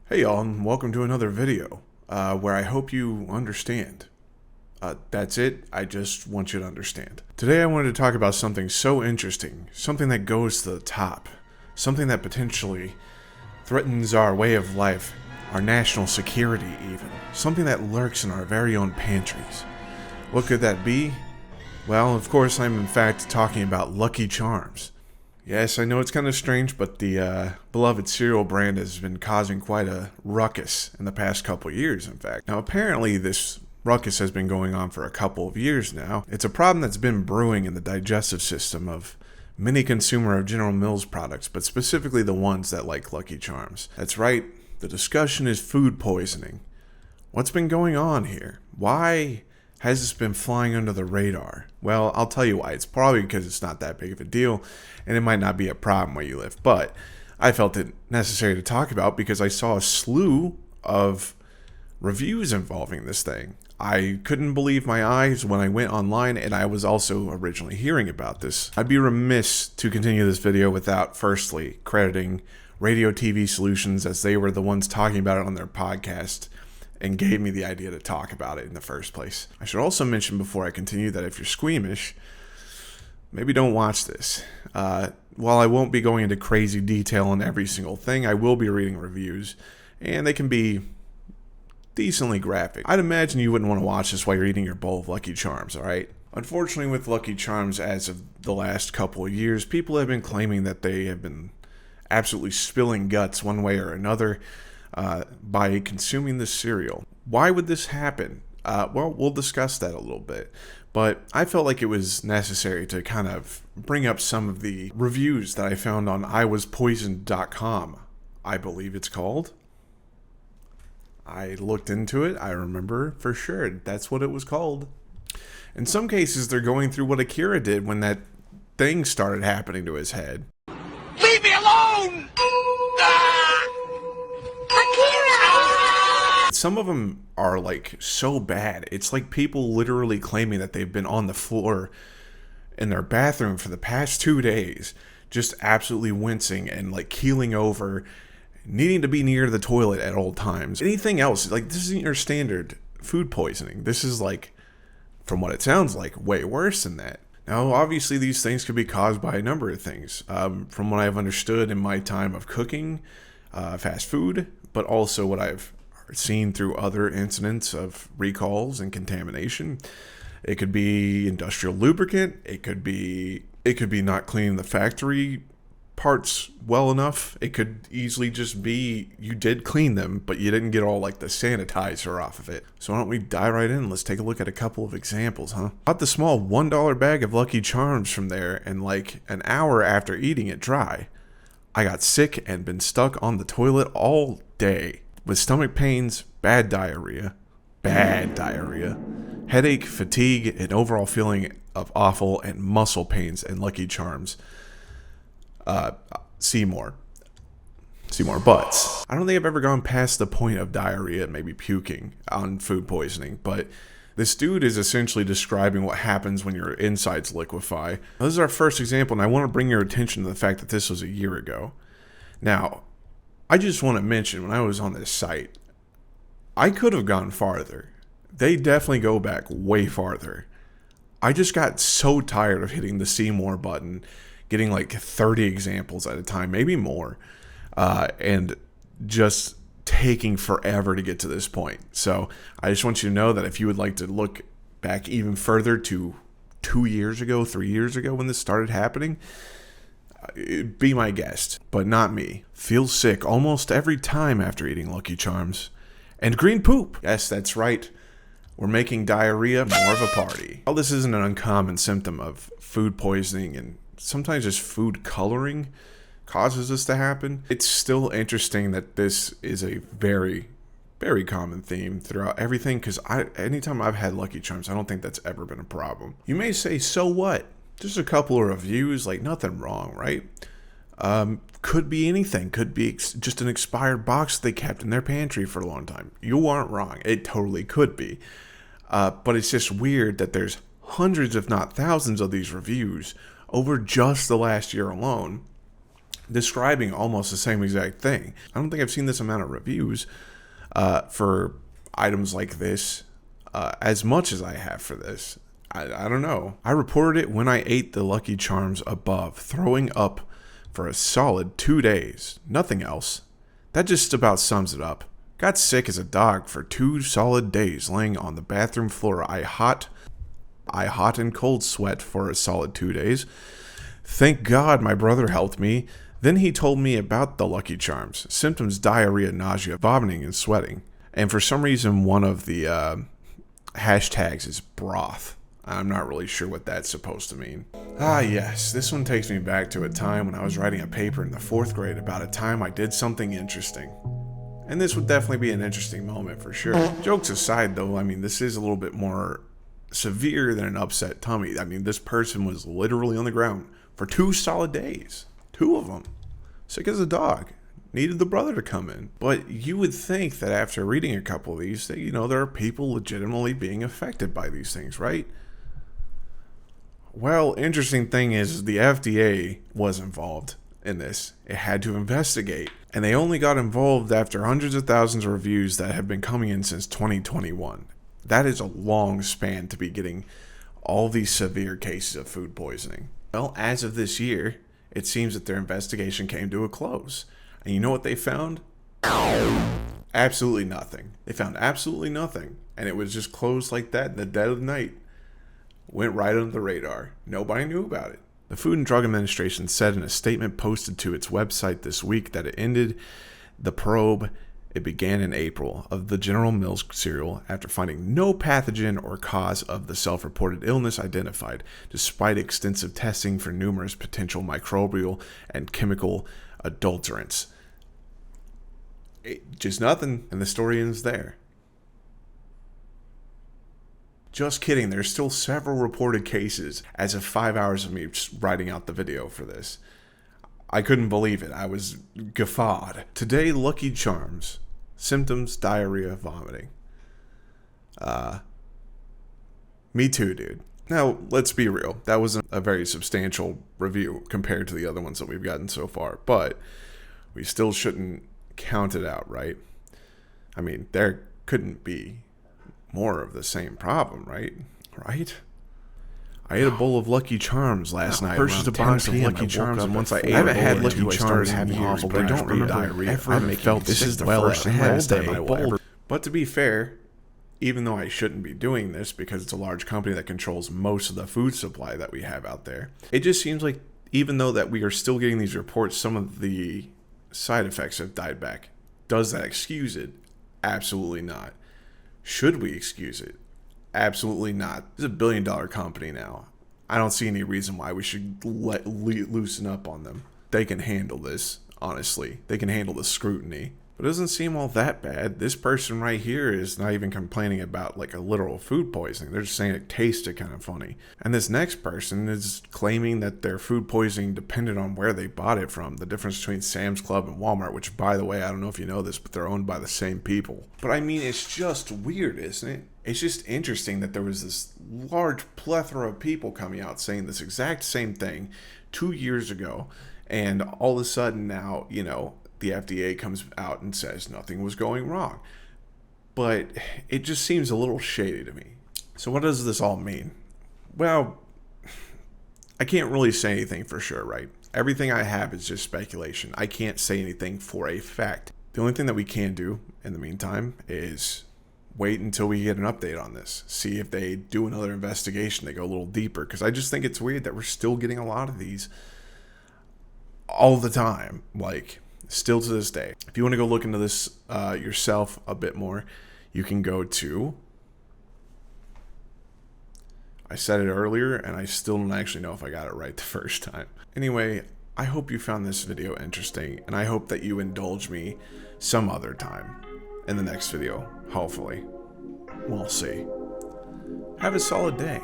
Hey y'all, and welcome to another video where I hope you understand. That's it, I just want you to understand. Today I wanted to talk about something so interesting, something that goes to the top, something that potentially threatens our way of life, our national security even, something that lurks in our very own pantries. What could that be? Well, of course I'm in fact talking about Lucky Charms. Yes, I know it's kind of strange, but the beloved cereal brand has been causing quite a ruckus in the past couple years, in fact. Now, apparently this ruckus has been going on for a couple of years now. It's a problem that's been brewing in the digestive system of many consumer of General Mills products, but specifically the ones that like Lucky Charms. That's right, the discussion is food poisoning. What's been going on here? Why has this been flying under the radar? Well, I'll tell you why. It's probably because it's not that big of a deal, and it might not be a problem where you live. But I felt it necessary to talk about because I saw a slew of reviews involving this thing. I couldn't believe my eyes when I went online, and I was also originally hearing about this. I'd be remiss to continue this video without firstly crediting Radio TV Solutions, as they were the ones talking about it on their podcast and gave me the idea to talk about it in the first place. I should also mention before I continue that if you're squeamish, maybe don't watch this. While I won't be going into crazy detail on every single thing, I will be reading reviews, and they can be decently graphic. I'd imagine you wouldn't want to watch this while you're eating your bowl of Lucky Charms, alright? Unfortunately, with Lucky Charms, as of the last couple of years, people have been claiming that they have been absolutely spilling guts one way or another by consuming this cereal. Why would this happen? Well, we'll discuss that a little bit. But I felt like it was necessary to kind of bring up some of the reviews that I found on iwaspoisoned.com, I believe it's called. I looked into it. I remember for sure that's what it was called. In some cases, they're going through what Akira did when that thing started happening to his head. Leave me alone! Some of them are like so bad. It's like people literally claiming that they've been on the floor in their bathroom for the past 2 days, just absolutely wincing and like keeling over, needing to be near the toilet at all times. Anything else, like this isn't your standard food poisoning. This is like, from what it sounds like, way worse than that. Now, obviously, these things could be caused by a number of things. From what I've understood in my time of cooking fast food, but also what I've seen through other incidents of recalls and contamination. It could be industrial lubricant. It could be not cleaning the factory parts well enough. It could easily just be you did clean them, but you didn't get all like the sanitizer off of it. So why don't we dive right in? Let's take a look at a couple of examples, huh? Bought the small $1 bag of Lucky Charms from there, and like an hour after eating it dry, I got sick and been stuck on the toilet all day with stomach pains, bad diarrhea, headache, fatigue, and overall feeling of awful and muscle pains and Lucky Charms. Seymour Butts. I don't think I've ever gone past the point of diarrhea and maybe puking on food poisoning, but this dude is essentially describing what happens when your insides liquefy. This is our first example, and I want to bring your attention to the fact that this was a year ago. Now, I just want to mention, when I was on this site, I could have gone farther. They definitely go back way farther. I just got so tired of hitting the see more button, getting like 30 examples at a time, maybe more, and just taking forever to get to this point. So I just want you to know that if you would like to look back even further to 2 years ago, 3 years ago when this started happening, be my guest, but not me. Feel sick almost every time after eating Lucky Charms. And green poop. Yes, that's right. We're making diarrhea more of a party. While this isn't an uncommon symptom of food poisoning and sometimes just food coloring causes this to happen, it's still interesting that this is a very, very common theme throughout everything, because anytime I've had Lucky Charms, I don't think that's ever been a problem. You may say, so what? Just a couple of reviews, like nothing wrong, right? Could be anything. Could be just an expired box they kept in their pantry for a long time. You aren't wrong. It totally could be. But it's just weird that there's hundreds, if not thousands, of these reviews over just the last year alone. describing almost the same exact thing. I don't think I've seen this amount of reviews for items like this as much as I have for this. I don't know. I reported it when I ate the Lucky Charms above, throwing up for a solid 2 days. Nothing else. That just about sums it up. Got sick as a dog for 2 solid days, laying on the bathroom floor. I hot and cold sweat for a solid 2 days. Thank God my brother helped me. Then he told me about the Lucky Charms. Symptoms: diarrhea, nausea, vomiting, and sweating. And for some reason, one of the hashtags is broth. I'm not really sure what that's supposed to mean. Ah, yes, this one takes me back to a time when I was writing a paper in the 4th grade about a time I did something interesting. And this would definitely be an interesting moment for sure. Jokes aside, though, I mean, this is a little bit more severe than an upset tummy. I mean, this person was literally on the ground for 2 solid days. 2 of them. Sick as a dog. Needed the brother to come in. But you would think that after reading a couple of these, that, there are people legitimately being affected by these things, right? Well, interesting thing is the FDA was involved in this. It had to investigate. And they only got involved after hundreds of thousands of reviews that have been coming in since 2021. That is a long span to be getting all these severe cases of food poisoning. Well, as of this year, it seems that their investigation came to a close. And you know what they found? Absolutely nothing. They found absolutely nothing. And it was just closed like that in the dead of the night. Went right under the radar. Nobody knew about it. The Food and Drug Administration said in a statement posted to its website this week that it ended the probe. It began in April of the General Mills cereal after finding no pathogen or cause of the self-reported illness identified, despite extensive testing for numerous potential microbial and chemical adulterants. Just nothing, and the story ends there. Just kidding, there's still several reported cases as of 5 hours of me just writing out the video for this. I couldn't believe it. I was guffawed. Today, Lucky Charms. Symptoms: diarrhea, vomiting. Me too, dude. Now, let's be real. That wasn't a very substantial review compared to the other ones that we've gotten so far. But we still shouldn't count it out, right? I mean, there couldn't be more of the same problem, right? I ate a bowl of Lucky Charms last night. I purchased a box of Lucky Charms, and once I ate, I haven't had Lucky Charms in years, but I don't remember diarrhea. I felt this is the first time I will ever. But to be fair, even though I shouldn't be doing this because it's a large company that controls most of the food supply that we have out there, it just seems like even though that we are still getting these reports, some of the side effects have died back. Does that excuse it? Absolutely not. Should we excuse it? Absolutely not. This is $1 billion company now. I don't see any reason why we should loosen up on them. They can handle this, honestly. They can handle the scrutiny. But it doesn't seem all that bad. This person right here is not even complaining about like a literal food poisoning. They're just saying it tasted kind of funny. And this next person is claiming that their food poisoning depended on where they bought it from. The difference between Sam's Club and Walmart, which, by the way, I don't know if you know this, but they're owned by the same people. But I mean, it's just weird, isn't it? It's just interesting that there was this large plethora of people coming out saying this exact same thing 2 years ago. And all of a sudden now, the FDA comes out and says nothing was going wrong. But it just seems a little shady to me. So what does this all mean? Well, I can't really say anything for sure, right? Everything I have is just speculation. I can't say anything for a fact. The only thing that we can do in the meantime is wait until we get an update on this. See if they do another investigation. They go a little deeper. Because I just think it's weird that we're still getting a lot of these all the time. Still to this day. If you want to go look into this yourself a bit more, you can go to... I said it earlier, and I still don't actually know if I got it right the first time. Anyway, I hope you found this video interesting, and I hope that you indulge me some other time in the next video, hopefully. We'll see. Have a solid day.